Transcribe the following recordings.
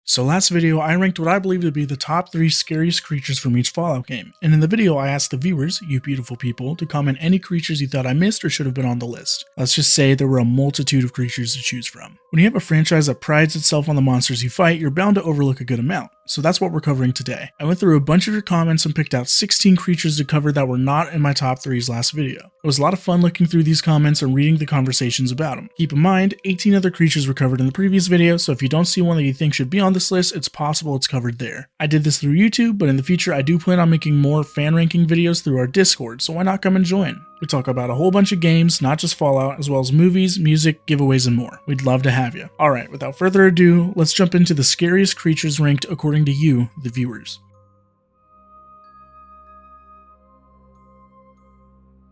So last video, I ranked what I believe to be the top 3 scariest creatures from each Fallout game, and in the video I asked the viewers, you beautiful people, to comment any creatures you thought I missed or should have been on the list. Let's just say there were a multitude of creatures to choose from. When you have a franchise that prides itself on the monsters you fight, you're bound to overlook a good amount. So that's what we're covering today. I went through a bunch of your comments and picked out 16 creatures to cover that were not in my top 3's last video. It was a lot of fun looking through these comments and reading the conversations about them. Keep in mind, 18 other creatures were covered in the previous video, so if you don't see one that you think should be on this list, it's possible it's covered there. I did this through YouTube, but in the future I do plan on making more fan ranking videos through our Discord, so why not come and join? We talk about a whole bunch of games, not just Fallout, as well as movies, music, giveaways, and more. We'd love to have you. Alright, without further ado, let's jump into the scariest creatures ranked according to you, the viewers.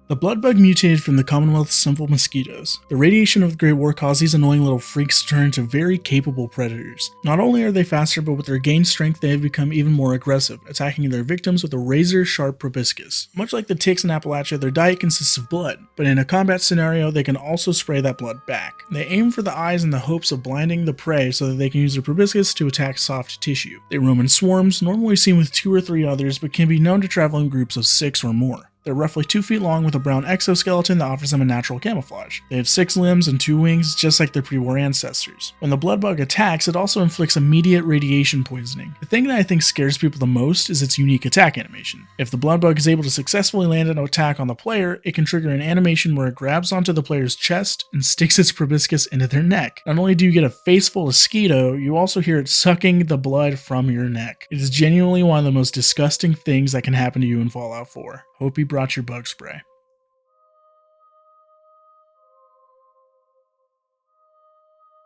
The bloodbug mutated from the Commonwealth's simple mosquitoes. The radiation of the Great War caused these annoying little freaks to turn into very capable predators. Not only are they faster, but with their gained strength they have become even more aggressive, attacking their victims with a razor-sharp proboscis. Much like the ticks in Appalachia, their diet consists of blood, but in a combat scenario they can also spray that blood back. They aim for the eyes in the hopes of blinding the prey so that they can use their proboscis to attack soft tissue. They roam in swarms, normally seen with 2 or 3 others, but can be known to travel in groups of 6 or more. They're roughly 2 feet long with a brown exoskeleton that offers them a natural camouflage. They have 6 limbs and 2 wings, just like their pre-war ancestors. When the bloodbug attacks, it also inflicts immediate radiation poisoning. The thing that I think scares people the most is its unique attack animation. If the bloodbug is able to successfully land an attack on the player, it can trigger an animation where it grabs onto the player's chest and sticks its proboscis into their neck. Not only do you get a face full of mosquito, you also hear it sucking the blood from your neck. It is genuinely one of the most disgusting things that can happen to you in Fallout 4. Hope you brought your bug spray.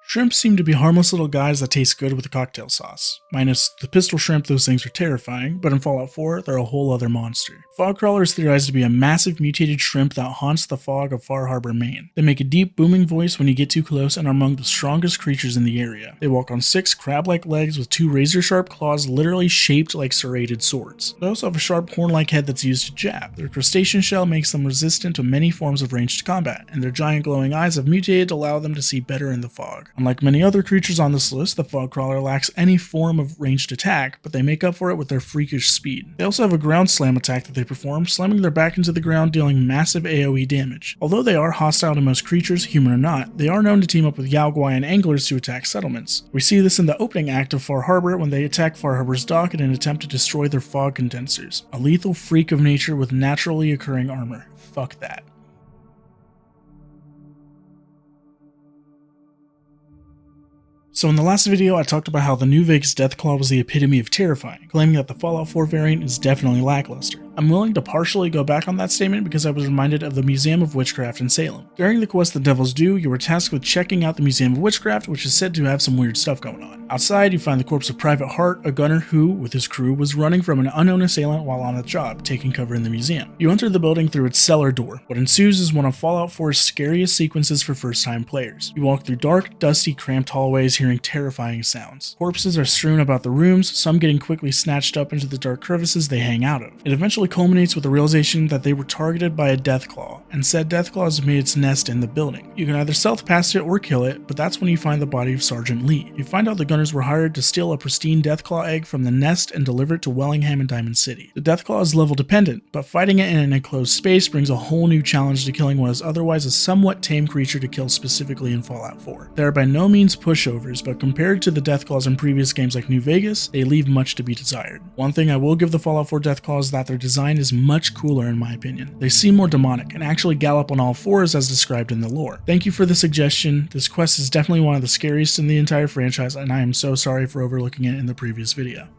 Shrimp seem to be harmless little guys that taste good with a cocktail sauce. Minus the pistol shrimp, those things are terrifying, but in Fallout 4, they're a whole other monster. Fogcrawler is theorized to be a massive mutated shrimp that haunts the fog of Far Harbor, Maine. They make a deep booming voice when you get too close and are among the strongest creatures in the area. They walk on 6 crab-like legs with 2 razor-sharp claws literally shaped like serrated swords. They also have a sharp horn-like head that's used to jab. Their crustacean shell makes them resistant to many forms of ranged combat, and their giant glowing eyes have mutated to allow them to see better in the fog. Unlike many other creatures on this list, the Fogcrawler lacks any form of ranged attack, but they make up for it with their freakish speed. They also have a ground slam attack that they perform, slamming their back into the ground, dealing massive AoE damage. Although they are hostile to most creatures, human or not, they are known to team up with Yaoguai and anglers to attack settlements. We see this in the opening act of Far Harbor when they attack Far Harbor's dock in an attempt to destroy their fog condensers. A lethal freak of nature with naturally occurring armor. Fuck that. So in the last video, I talked about how the New Vegas Deathclaw was the epitome of terrifying, claiming that the Fallout 4 variant is definitely lackluster. I'm willing to partially go back on that statement because I was reminded of the Museum of Witchcraft in Salem. During the quest The Devil's Due, you were tasked with checking out the Museum of Witchcraft, which is said to have some weird stuff going on. Outside, you find the corpse of Private Hart, a gunner who, with his crew, was running from an unknown assailant while on a job, taking cover in the museum. You enter the building through its cellar door. What ensues is one of Fallout 4's scariest sequences for first-time players. You walk through dark, dusty, cramped hallways hearing terrifying sounds. Corpses are strewn about the rooms, some getting quickly snatched up into the dark crevices they hang out of. It eventually culminates with the realization that they were targeted by a Deathclaw, and said Deathclaw has made its nest in the building. You can either stealth past it or kill it, but that's when you find the body of Sergeant Lee. You find out the gunners were hired to steal a pristine Deathclaw egg from the nest and deliver it to Wellingham and Diamond City. The Deathclaw is level dependent, but fighting it in an enclosed space brings a whole new challenge to killing what is otherwise a somewhat tame creature to kill specifically in Fallout 4. They are by no means pushovers, but compared to the Deathclaws in previous games like New Vegas, they leave much to be desired. One thing I will give the Fallout 4 Deathclaw is that their design is much cooler in my opinion. They seem more demonic and actually gallop on all 4s as described in the lore. Thank you for the suggestion. This quest is definitely one of the scariest in the entire franchise, and I am so sorry for overlooking it in the previous video.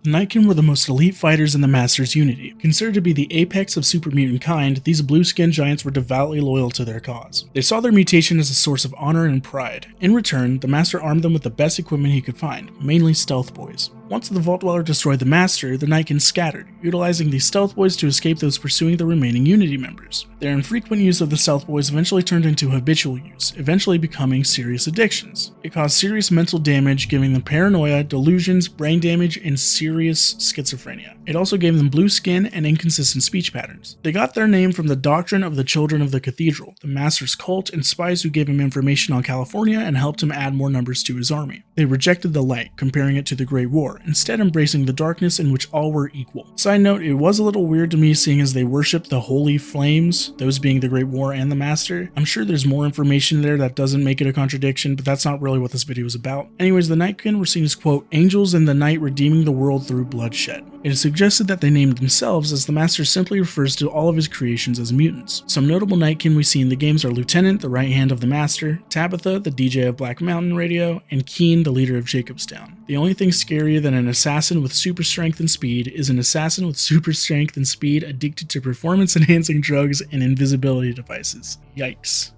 The Nightkin were the most elite fighters in the Masters Unity. Considered to be the apex of super mutant kind, these blue-skinned giants were devoutly loyal to their cause. They saw their mutation as a source of honor and pride. In return, the Master armed them with the best equipment he could find, mainly stealth boys. Once the Vault Dweller destroyed the Master, the Nightkin scattered, utilizing the Stealth Boys to escape those pursuing the remaining Unity members. Their infrequent use of the Stealth Boys eventually turned into habitual use, eventually becoming serious addictions. It caused serious mental damage, giving them paranoia, delusions, brain damage, and serious schizophrenia. It also gave them blue skin and inconsistent speech patterns. They got their name from the doctrine of the Children of the Cathedral, the Master's cult, and spies who gave him information on California and helped him add more numbers to his army. They rejected the light, comparing it to the Great War, instead embracing the darkness in which all were equal. Side note, it was a little weird to me seeing as they worshipped the Holy Flames, those being the Great War and the Master. I'm sure there's more information there that doesn't make it a contradiction, but that's not really what this video is about. Anyways, the Nightkin were seen as, quote, angels in the night redeeming the world through bloodshed. It is suggested that they named themselves, as the Master simply refers to all of his creations as mutants. Some notable Nightkin we see in the games are Lieutenant, the right hand of the Master, Tabitha, the DJ of Black Mountain Radio, and Keen, the leader of Jacobstown. The only thing scarier than an assassin with super strength and speed is an assassin with super strength and speed addicted to performance-enhancing drugs and invisibility devices. Yikes.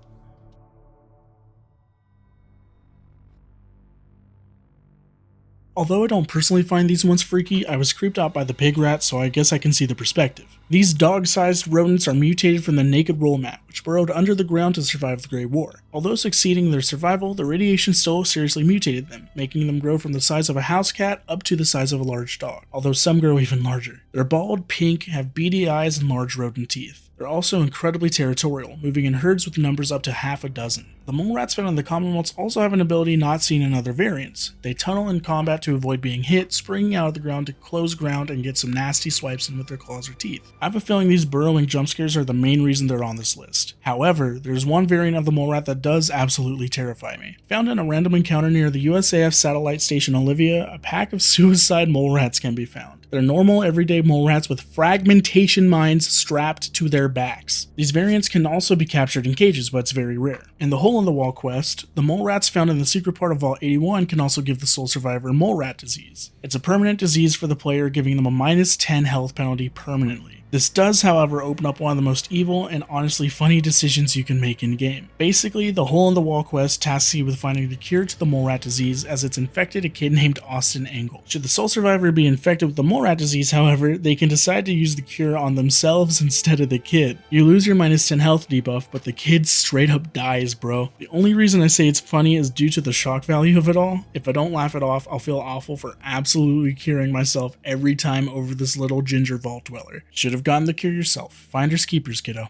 Although I don't personally find these ones freaky, I was creeped out by the pig rat, so I guess I can see the perspective. These dog-sized rodents are mutated from the naked roll mat, which burrowed under the ground to survive the Great War. Although succeeding in their survival, the radiation still seriously mutated them, making them grow from the size of a house cat up to the size of a large dog, although some grow even larger. They're bald, pink, have beady eyes, and large rodent teeth. They're also incredibly territorial, moving in herds with numbers up to half a dozen. The mole rats found in the Commonwealths also have an ability not seen in other variants. They tunnel in combat to avoid being hit, springing out of the ground to close ground and get some nasty swipes in with their claws or teeth. I have a feeling these burrowing jump scares are the main reason they're on this list. However, there's one variant of the mole rat that does absolutely terrify me. Found in a random encounter near the USAF satellite station Olivia, a pack of suicide mole rats can be found. They're normal, everyday mole rats with fragmentation mines strapped to their backs. These variants can also be captured in cages, but it's very rare. In the Hole in the Wall quest, the mole rats found in the secret part of Vault 81 can also give the sole survivor mole rat disease. It's a permanent disease for the player, giving them a minus 10 health penalty permanently. This does, however, open up one of the most evil and honestly funny decisions you can make in-game. Basically, the Hole in the Wall quest tasks you with finding the cure to the mole rat disease, as it's infected a kid named Austin Engel. Should the sole survivor be infected with the mole rat disease, however, they can decide to use the cure on themselves instead of the kid. You lose your minus 10 health debuff, but the kid straight up dies, bro. The only reason I say it's funny is due to the shock value of it all. If I don't laugh it off, I'll feel awful for absolutely curing myself every time over this little ginger vault dweller. Should have gotten the cure yourself. Finders keepers, kiddo.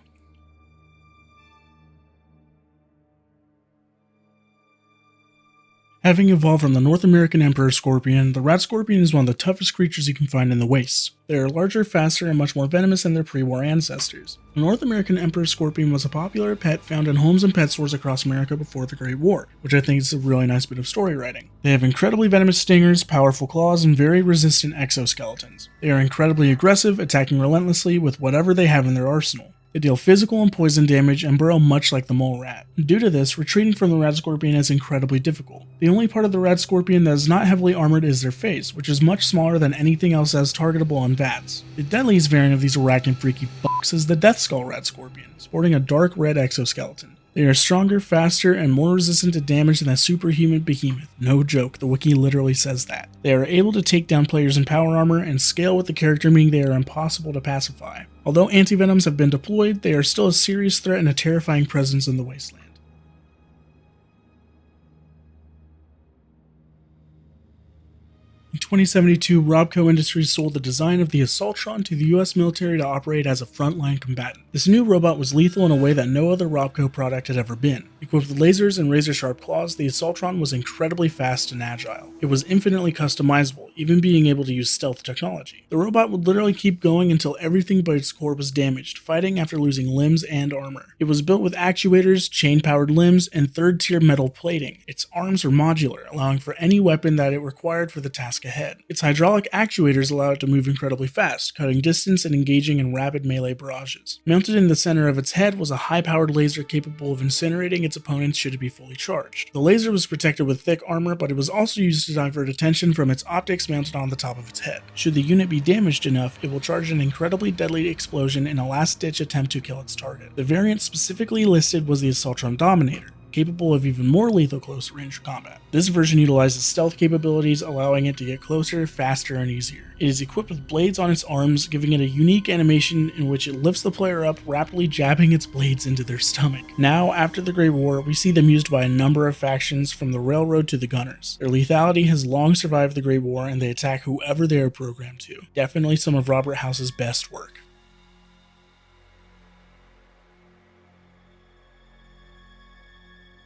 Having evolved from the North American Emperor Scorpion, the rat scorpion is one of the toughest creatures you can find in the wastes. They are larger, faster, and much more venomous than their pre-war ancestors. The North American Emperor Scorpion was a popular pet found in homes and pet stores across America before the Great War, which I think is a really nice bit of story writing. They have incredibly venomous stingers, powerful claws, and very resistant exoskeletons. They are incredibly aggressive, attacking relentlessly with whatever they have in their arsenal. They deal physical and poison damage and burrow much like the mole rat. Due to this, retreating from the rat scorpion is incredibly difficult. The only part of the rat scorpion that is not heavily armored is their face, which is much smaller than anything else that is targetable on VATS. The deadliest variant of these arachnid freaky fucks is the Death Skull rat scorpion, sporting a dark red exoskeleton. They are stronger, faster, and more resistant to damage than a superhuman behemoth. No joke, the wiki literally says that. They are able to take down players in power armor and scale with the character, meaning they are impossible to pacify. Although antivenoms have been deployed, they are still a serious threat and a terrifying presence in the wasteland. In 2072, Robco Industries sold the design of the Assaultron to the US military to operate as a frontline combatant. This new robot was lethal in a way that no other Robco product had ever been. Equipped with lasers and razor-sharp claws, the Assaultron was incredibly fast and agile. It was infinitely customizable, even being able to use stealth technology. The robot would literally keep going until everything but its core was damaged, fighting after losing limbs and armor. It was built with actuators, chain-powered limbs, and third-tier metal plating. Its arms were modular, allowing for any weapon that it required for the task ahead. Its hydraulic actuators allow it to move incredibly fast, cutting distance and engaging in rapid melee barrages. Mounted in the center of its head was a high-powered laser capable of incinerating its opponents should it be fully charged. The laser was protected with thick armor, but it was also used to divert attention from its optics mounted on the top of its head. Should the unit be damaged enough, it will charge an incredibly deadly explosion in a last-ditch attempt to kill its target. The variant specifically listed was the Assaultron Dominator, capable of even more lethal close range combat. This version utilizes stealth capabilities, allowing it to get closer, faster, and easier. It is equipped with blades on its arms, giving it a unique animation in which it lifts the player up, rapidly jabbing its blades into their stomach. Now, after the Great War, we see them used by a number of factions from the Railroad to the Gunners. Their lethality has long survived the Great War, and they attack whoever they are programmed to. Definitely some of Robert House's best work.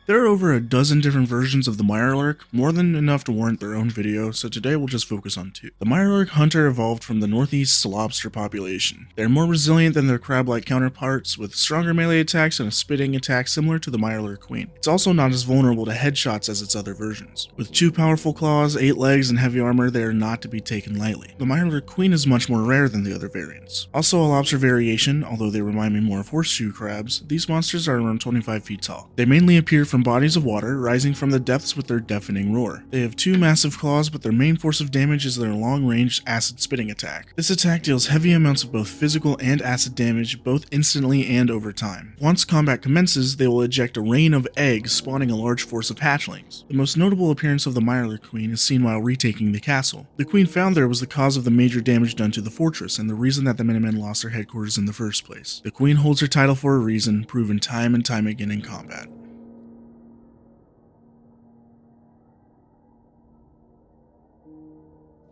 There are over a dozen different versions of the Mirelurk, more than enough to warrant their own video, so today we'll just focus on two. The Mirelurk Hunter evolved from the northeast lobster population. They are more resilient than their crab-like counterparts, with stronger melee attacks and a spitting attack similar to the Mirelurk Queen. It's also not as vulnerable to headshots as its other versions. With 2 powerful claws, 8 legs, and heavy armor, they are not to be taken lightly. The Mirelurk Queen is much more rare than the other variants. Also a lobster variation, although they remind me more of horseshoe crabs, these monsters are around 25 feet tall. They mainly appear from bodies of water, rising from the depths with their deafening roar. They have 2 massive claws, but their main force of damage is their long-range acid spitting attack. This attack deals heavy amounts of both physical and acid damage, both instantly and over time. Once combat commences, they will eject a rain of eggs, spawning a large force of hatchlings. The most notable appearance of the Mirelurk Queen is seen while retaking the castle. The queen found there was the cause of the major damage done to the fortress, and the reason that the Minutemen lost their headquarters in the first place. The queen holds her title for a reason, proven time and time again in combat.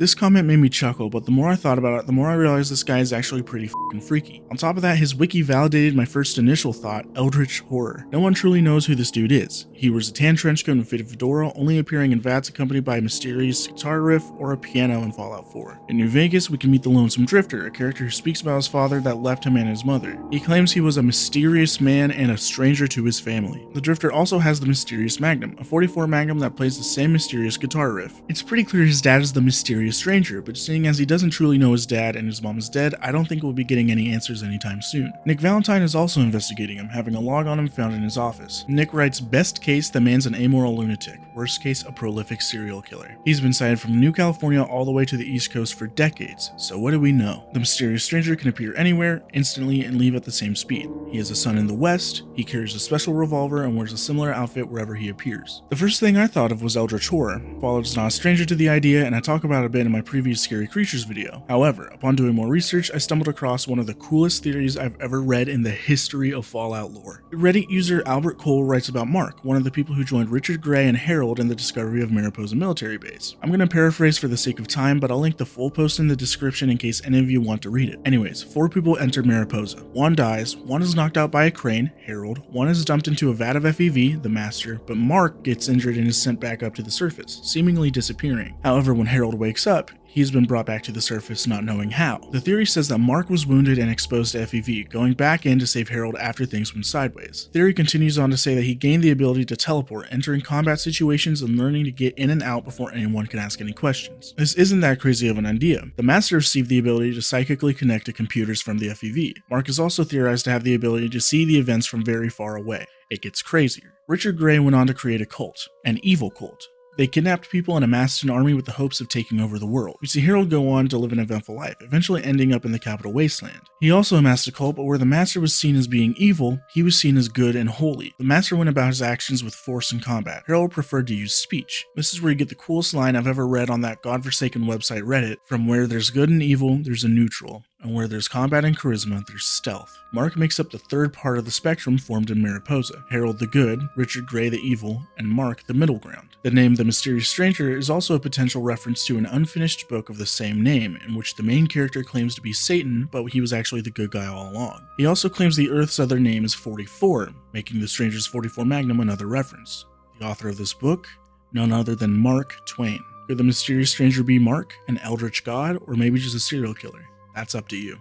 This comment made me chuckle, but the more I thought about it, the more I realized this guy is actually pretty fucking freaky. On top of that, his wiki validated my first initial thought, Eldritch Horror. No one truly knows who this dude is. He wears a tan trench coat and fitted fedora, only appearing in VATs accompanied by a mysterious guitar riff or a piano in Fallout 4. In New Vegas, we can meet the Lonesome Drifter, a character who speaks about his father that left him and his mother. He claims he was a mysterious man and a stranger to his family. The Drifter also has the Mysterious Magnum, a 44 Magnum that plays the same mysterious guitar riff. It's pretty clear his dad is the mysterious stranger, but seeing as he doesn't truly know his dad and his mom is dead, I don't think we'll be getting any answers anytime soon. Nick Valentine is also investigating him, having a log on him found in his office. Nick writes, best case, the man's an amoral lunatic. Worst case, a prolific serial killer. He's been sighted from New California all the way to the East Coast for decades, so what do we know? The mysterious stranger can appear anywhere, instantly, and leave at the same speed. He has a son in the West, he carries a special revolver, and wears a similar outfit wherever he appears. The first thing I thought of was Eldritch Horror. Fallout is not a stranger to the idea, and I talk about it a bit in my previous Scary Creatures video. However, upon doing more research, I stumbled across one of the coolest theories I've ever read in the history of Fallout lore. Reddit user Albert Cole writes about Mark, one of the people who joined Richard Gray and Harold in the discovery of Mariposa military base. I'm going to paraphrase for the sake of time, but I'll link the full post in the description in case any of you want to read it. Anyways, 4 people entered Mariposa. 1 dies, 1 is knocked out by a crane, Harold, 1 is dumped into a vat of FEV, the master, but Mark gets injured and is sent back up to the surface, seemingly disappearing. However, when Harold wakes up, he's been brought back to the surface not knowing how. The theory says that Mark was wounded and exposed to FEV, going back in to save Harold after things went sideways. Theory continues on to say that he gained the ability to teleport, entering combat situations and learning to get in and out before anyone can ask any questions. This isn't that crazy of an idea. The Master received the ability to psychically connect to computers from the FEV. Mark is also theorized to have the ability to see the events from very far away. It gets crazier. Richard Gray went on to create a cult, an evil cult. They kidnapped people and amassed an army with the hopes of taking over the world. We see Harold go on to live an eventful life, eventually ending up in the capital wasteland. He also amassed a cult, but where the Master was seen as being evil, he was seen as good and holy. The Master went about his actions with force and combat. Harold preferred to use speech. This is where you get the coolest line I've ever read on that godforsaken website Reddit, from where there's good and evil, there's a neutral. And where there's combat and charisma, there's stealth. Mark makes up the third part of the spectrum formed in Mariposa. Harold the good, Richard Gray the evil, and Mark the middle ground. The name The Mysterious Stranger is also a potential reference to an unfinished book of the same name, in which the main character claims to be Satan, but he was actually the good guy all along. He also claims the Earth's other name is 44, making the Stranger's 44 Magnum another reference. The author of this book? None other than Mark Twain. Could the Mysterious Stranger be Mark, an eldritch god, or maybe just a serial killer? That's up to you.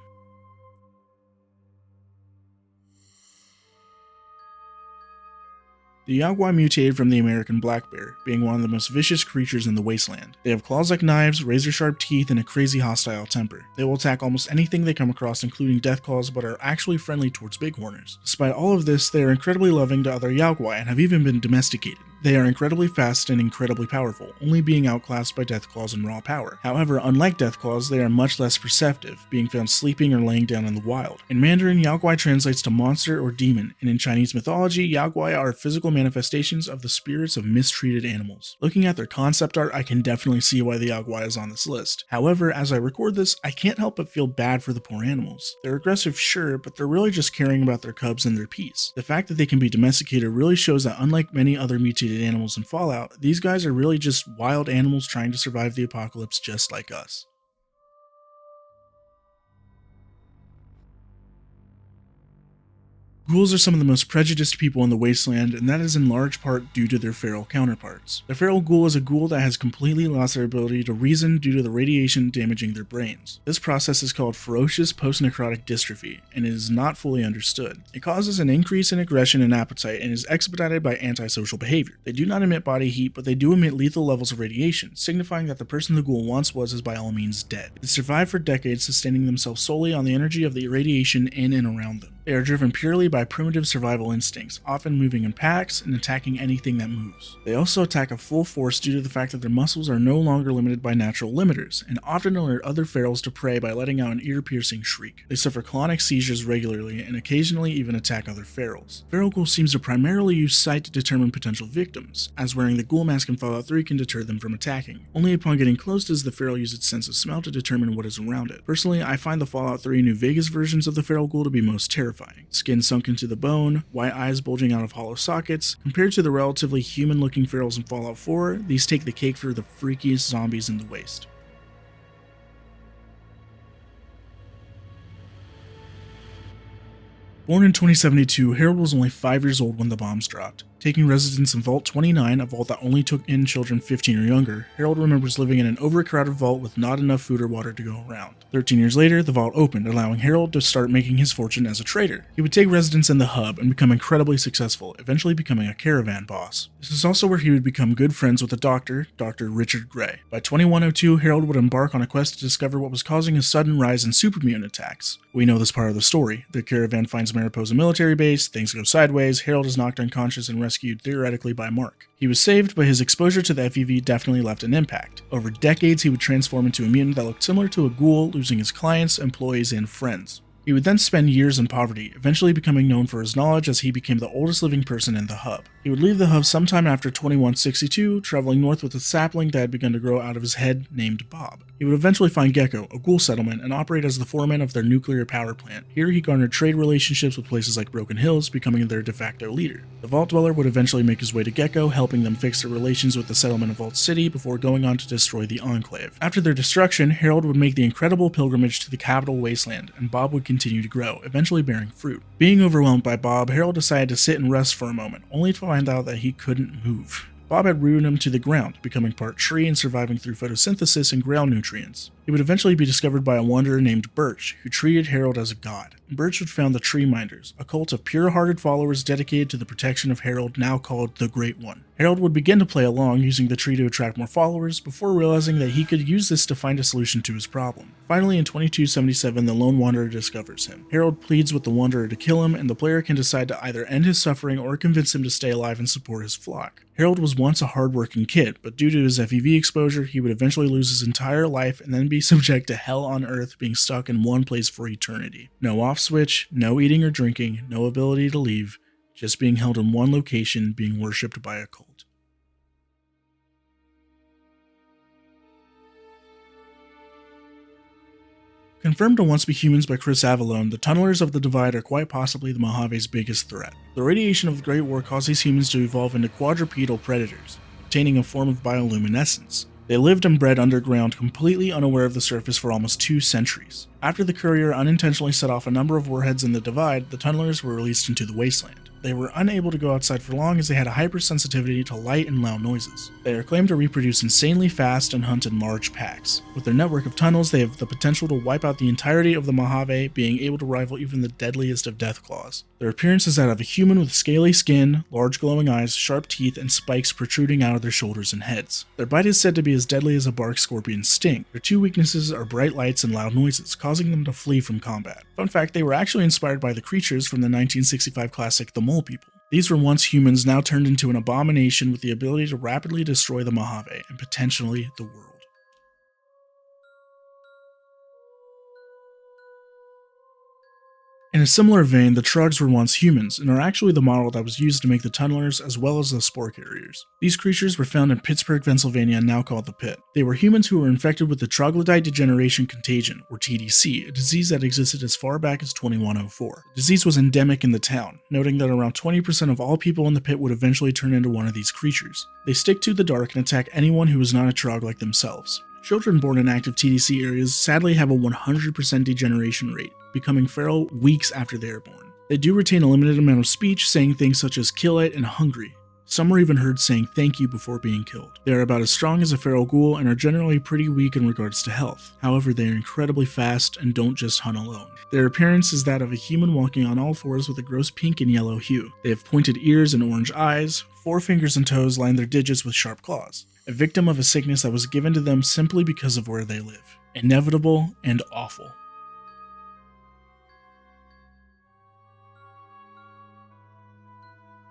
The Yaguai mutated from the American black bear, being one of the most vicious creatures in the wasteland. They have claws like knives, razor-sharp teeth, and a crazy hostile temper. They will attack almost anything they come across, including deathclaws, but are actually friendly towards bighorners. Despite all of this, they are incredibly loving to other Yaguai and have even been domesticated. They are incredibly fast and incredibly powerful, only being outclassed by Deathclaws in raw power. However, unlike Deathclaws, they are much less perceptive, being found sleeping or laying down in the wild. In Mandarin, Yaoguai translates to monster or demon, and in Chinese mythology, Yaoguai are physical manifestations of the spirits of mistreated animals. Looking at their concept art, I can definitely see why the Yaoguai is on this list. However, as I record this, I can't help but feel bad for the poor animals. They're aggressive, sure, but they're really just caring about their cubs and their peace. The fact that they can be domesticated really shows that unlike many other mutated animals in Fallout, these guys are really just wild animals trying to survive the apocalypse just like us. Ghouls are some of the most prejudiced people in the wasteland, and that is in large part due to their feral counterparts. The feral ghoul is a ghoul that has completely lost their ability to reason due to the radiation damaging their brains. This process is called ferocious post-necrotic dystrophy, and it is not fully understood. It causes an increase in aggression and appetite and is expedited by antisocial behavior. They do not emit body heat, but they do emit lethal levels of radiation, signifying that the person the ghoul once was is by all means dead. They survive for decades, sustaining themselves solely on the energy of the radiation in and around them. They are driven purely by primitive survival instincts, often moving in packs and attacking anything that moves. They also attack at full force due to the fact that their muscles are no longer limited by natural limiters, and often alert other ferals to prey by letting out an ear-piercing shriek. They suffer clonic seizures regularly and occasionally even attack other ferals. Feral ghoul seems to primarily use sight to determine potential victims, as wearing the ghoul mask in Fallout 3 can deter them from attacking. Only upon getting close does the feral use its sense of smell to determine what is around it. Personally, I find the Fallout 3 New Vegas versions of the feral ghoul to be most terrifying. Skin sunk into the bone, white eyes bulging out of hollow sockets. Compared to the relatively human-looking ferals in Fallout 4, these take the cake for the freakiest zombies in the waste. Born in 2072, Harold was only 5 years old when the bombs dropped. Taking residence in Vault 29, a vault that only took in children 15 or younger, Harold remembers living in an overcrowded vault with not enough food or water to go around. 13 years later, the vault opened, allowing Harold to start making his fortune as a trader. He would take residence in the hub and become incredibly successful, eventually becoming a caravan boss. This is also where he would become good friends with the doctor, Dr. Richard Gray. By 2102, Harold would embark on a quest to discover what was causing a sudden rise in super mutant attacks. We know this part of the story. The caravan finds Mariposa military base, things go sideways, Harold is knocked unconscious and rescued theoretically by Mark. He was saved, but his exposure to the FEV definitely left an impact. Over decades, he would transform into a mutant that looked similar to a ghoul, losing his clients, employees, and friends. He would then spend years in poverty, eventually becoming known for his knowledge as he became the oldest living person in the hub. He would leave the hub sometime after 2162, traveling north with a sapling that had begun to grow out of his head named Bob. He would eventually find Gecko, a ghoul settlement, and operate as the foreman of their nuclear power plant. Here he garnered trade relationships with places like Broken Hills, becoming their de facto leader. The Vault Dweller would eventually make his way to Gecko, helping them fix their relations with the settlement of Vault City before going on to destroy the Enclave. After their destruction, Harold would make the incredible pilgrimage to the capital wasteland, and Bob would continue to grow, eventually bearing fruit. Being overwhelmed by Bob, Harold decided to sit and rest for a moment, only to find out that he couldn't move. Bob had rooted him to the ground, becoming part tree and surviving through photosynthesis and ground nutrients. He would eventually be discovered by a wanderer named Birch, who treated Harold as a god. Birch would found the Tree Minders, a cult of pure-hearted followers dedicated to the protection of Harold, now called the Great One. Harold would begin to play along, using the tree to attract more followers, before realizing that he could use this to find a solution to his problem. Finally, in 2277, the Lone Wanderer discovers him. Harold pleads with the Wanderer to kill him, and the player can decide to either end his suffering or convince him to stay alive and support his flock. Harold was once a hard-working kid, but due to his FEV exposure, he would eventually lose his entire life and then be subject to hell on earth, being stuck in one place for eternity. No off switch, no eating or drinking, no ability to leave, just being held in one location, being worshipped by a cult. Confirmed to once be humans by Chris Avallone, the Tunnelers of the Divide are quite possibly the Mojave's biggest threat. The radiation of the Great War caused these humans to evolve into quadrupedal predators, obtaining a form of bioluminescence. They lived and bred underground, completely unaware of the surface for almost 2 centuries. After the Courier unintentionally set off a number of warheads in the Divide, the Tunnelers were released into the wasteland. They were unable to go outside for long as they had a hypersensitivity to light and loud noises. They are claimed to reproduce insanely fast and hunt in large packs. With their network of tunnels, they have the potential to wipe out the entirety of the Mojave, being able to rival even the deadliest of Deathclaws. Their appearance is that of a human with scaly skin, large glowing eyes, sharp teeth, and spikes protruding out of their shoulders and heads. Their bite is said to be as deadly as a bark scorpion's sting. Their 2 weaknesses are bright lights and loud noises, causing them to flee from combat. Fun fact, they were actually inspired by the creatures from the 1965 classic The Mole People. These were once humans now turned into an abomination with the ability to rapidly destroy the Mojave and potentially the world. In a similar vein, the Trugs were once humans, and are actually the model that was used to make the tunnelers as well as the spore carriers. These creatures were found in Pittsburgh, Pennsylvania, now called the Pit. They were humans who were infected with the troglodyte degeneration contagion, or TDC, a disease that existed as far back as 2104. The disease was endemic in the town, noting that around 20% of all people in the Pit would eventually turn into one of these creatures. They stick to the dark and attack anyone who is not a Trog like themselves. Children born in active TDC areas sadly have a 100% degeneration rate, becoming feral weeks after they are born. They do retain a limited amount of speech, saying things such as kill it and hungry. Some are even heard saying thank you before being killed. They are about as strong as a feral ghoul and are generally pretty weak in regards to health. However, they are incredibly fast and don't just hunt alone. Their appearance is that of a human walking on all fours with a gross pink and yellow hue. They have pointed ears and orange eyes, 4 fingers and toes line their digits with sharp claws. A victim of a sickness that was given to them simply because of where they live. Inevitable and awful.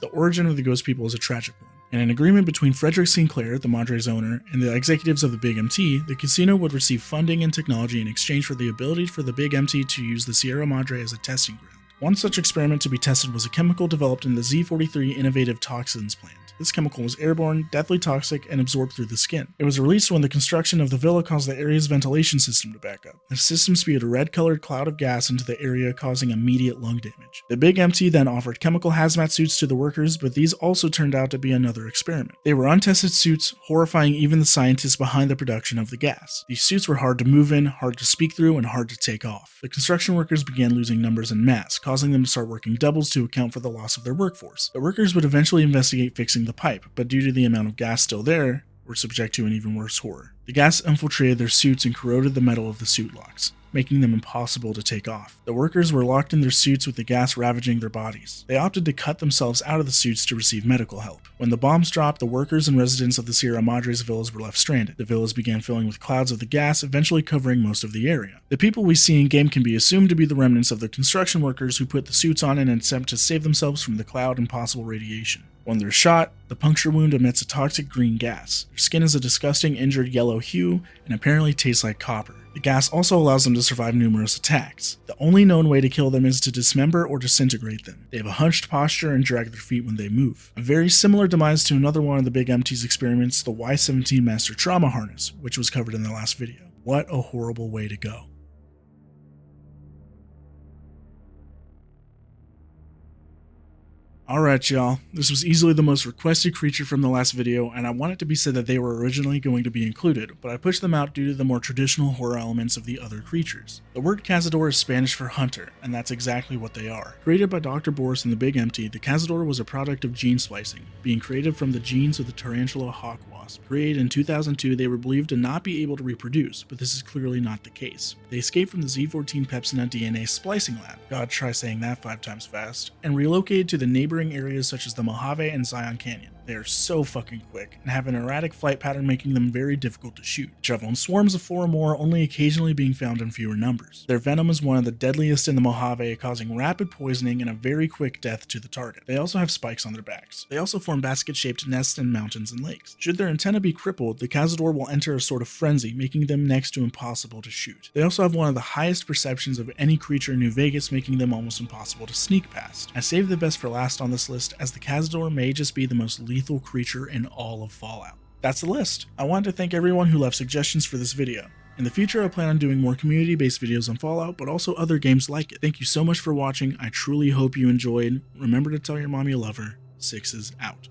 The origin of the Ghost People is a tragic one. In an agreement between Frederick Sinclair, the Madre's owner, and the executives of the Big MT, the casino would receive funding and technology in exchange for the ability for the Big MT to use the Sierra Madre as a testing ground. One such experiment to be tested was a chemical developed in the Z43 Innovative Toxins plant. This chemical was airborne, deathly toxic, and absorbed through the skin. It was released when the construction of the villa caused the area's ventilation system to back up. The system spewed a red-colored cloud of gas into the area, causing immediate lung damage. The Big MT then offered chemical hazmat suits to the workers, but these also turned out to be another experiment. They were untested suits, horrifying even the scientists behind the production of the gas. These suits were hard to move in, hard to speak through, and hard to take off. The construction workers began losing numbers en masse, causing them to start working doubles to account for the loss of their workforce. The workers would eventually investigate fixing the pipe, but due to the amount of gas still there, were subject to an even worse horror. The gas infiltrated their suits and corroded the metal of the suit locks, making them impossible to take off. The workers were locked in their suits with the gas ravaging their bodies. They opted to cut themselves out of the suits to receive medical help. When the bombs dropped, the workers and residents of the Sierra Madre's villas were left stranded. The villas began filling with clouds of the gas, eventually covering most of the area. The people we see in game can be assumed to be the remnants of the construction workers who put the suits on in an attempt to save themselves from the cloud and possible radiation. When they're shot, the puncture wound emits a toxic green gas. Their skin is a disgusting injured yellow hue and apparently tastes like copper. The gas also allows them to survive numerous attacks. The only known way to kill them is to dismember or disintegrate them. They have a hunched posture and drag their feet when they move. A very similar demise to another one of the Big MT's experiments, the Y-17 Master Trauma Harness, which was covered in the last video. What a horrible way to go. Alright y'all, this was easily the most requested creature from the last video, and I want it to be said that they were originally going to be included, but I pushed them out due to the more traditional horror elements of the other creatures. The word Cazador is Spanish for hunter, and that's exactly what they are. Created by Dr. Boris in the Big Empty, the Cazador was a product of gene splicing, being created from the genes of the tarantula hawk wasp. Created in 2002, they were believed to not be able to reproduce, but this is clearly not the case. They escaped from the Z14 Pepsina DNA splicing lab, God try saying that 5 times fast, and relocated to the neighboring areas such as the Mojave and Zion Canyon. They are so fucking quick and have an erratic flight pattern, making them very difficult to shoot. Travel in swarms of 4 or more, only occasionally being found in fewer numbers. Their venom is one of the deadliest in the Mojave, causing rapid poisoning and a very quick death to the target. They also have spikes on their backs. They also form basket-shaped nests in mountains and lakes. Should their antenna be crippled, the Cazador will enter a sort of frenzy, making them next to impossible to shoot. They also have one of the highest perceptions of any creature in New Vegas, making them almost impossible to sneak past. I saved the best for last on this list, as the Cazador may just be the most lethal creature in all of Fallout. That's the list. I wanted to thank everyone who left suggestions for this video. In the future, I plan on doing more community-based videos on Fallout, but also other games like it. Thank you so much for watching. I truly hope you enjoyed. Remember to tell your mom you love her. 6 is out.